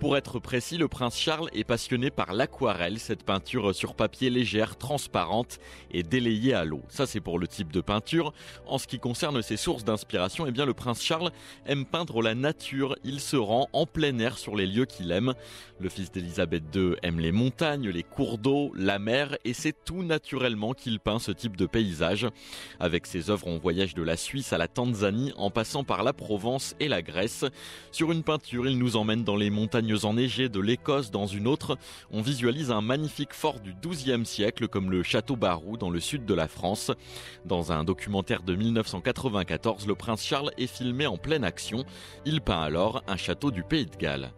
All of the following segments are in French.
Pour être précis, le prince Charles est passionné par l'aquarelle, cette peinture sur papier légère, transparente et délayée à l'eau. Ça, c'est pour le type de peinture. En ce qui concerne ses sources d'inspiration, eh bien, le prince Charles aime peindre la nature. Il se rend en plein air sur les lieux qu'il aime. Le fils d'Élisabeth II aime les montagnes, les cours d'eau, la mer, et c'est tout naturellement qu'il peint ce type de paysage. Avec ses œuvres, on voyage de la Suisse à la Tanzanie, en passant par la Provence et la Grèce. Sur une peinture, il nous emmène dans les montagnes enneigées de l'Écosse. Dans une autre, on visualise un magnifique fort du XIIe siècle, comme le château Barroux dans le sud de la France. Dans un documentaire de 1994, le prince Charles est filmé en pleine action. Il peint alors un château du Pays de Galles.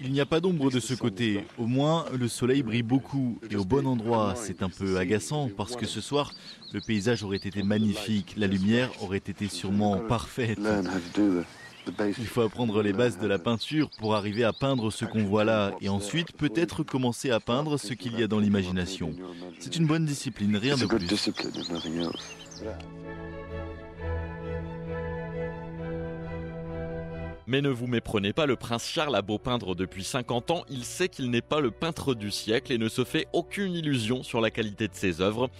Il n'y a pas d'ombre de ce côté. Au moins, le soleil brille beaucoup et au bon endroit. C'est un peu agaçant parce que ce soir, le paysage aurait été magnifique. La lumière aurait été sûrement parfaite. Il faut apprendre les bases de la peinture pour arriver à peindre ce qu'on voit là et ensuite peut-être commencer à peindre ce qu'il y a dans l'imagination. C'est une bonne discipline, rien de plus. Mais ne vous méprenez pas, le prince Charles a beau peindre depuis 50 ans, il sait qu'il n'est pas le peintre du siècle et ne se fait aucune illusion sur la qualité de ses œuvres.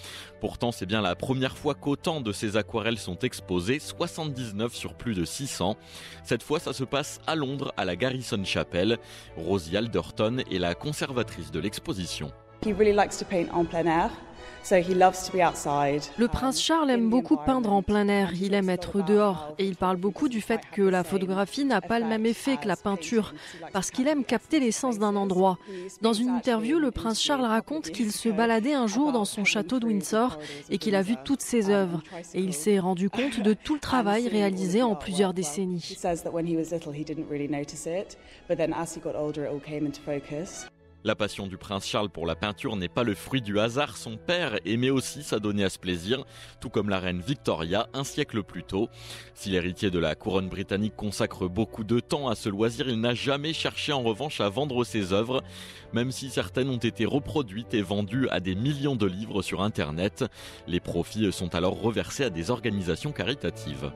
Pourtant, c'est bien la première fois qu'autant de ses aquarelles sont exposées, 79 sur plus de 600. Cette fois, ça se passe à Londres, à la Garrison Chapel. Rosie Alderton est la conservatrice de l'exposition. He really likes to paint en plein air. So he loves to be outside. Le prince Charles aime beaucoup peindre en plein air, il aime être dehors et il parle beaucoup du fait que la photographie n'a pas le même effet que la peinture parce qu'il aime capter l'essence d'un endroit. Dans une interview, le prince Charles raconte qu'il se baladait un jour dans son château de Windsor et qu'il a vu toutes ses œuvres et il s'est rendu compte de tout le travail réalisé en plusieurs décennies. La passion du prince Charles pour la peinture n'est pas le fruit du hasard. Son père aimait aussi s'adonner à ce plaisir, tout comme la reine Victoria un siècle plus tôt. Si l'héritier de la couronne britannique consacre beaucoup de temps à ce loisir, il n'a jamais cherché en revanche à vendre ses œuvres, même si certaines ont été reproduites et vendues à des millions de livres sur Internet. Les profits sont alors reversés à des organisations caritatives.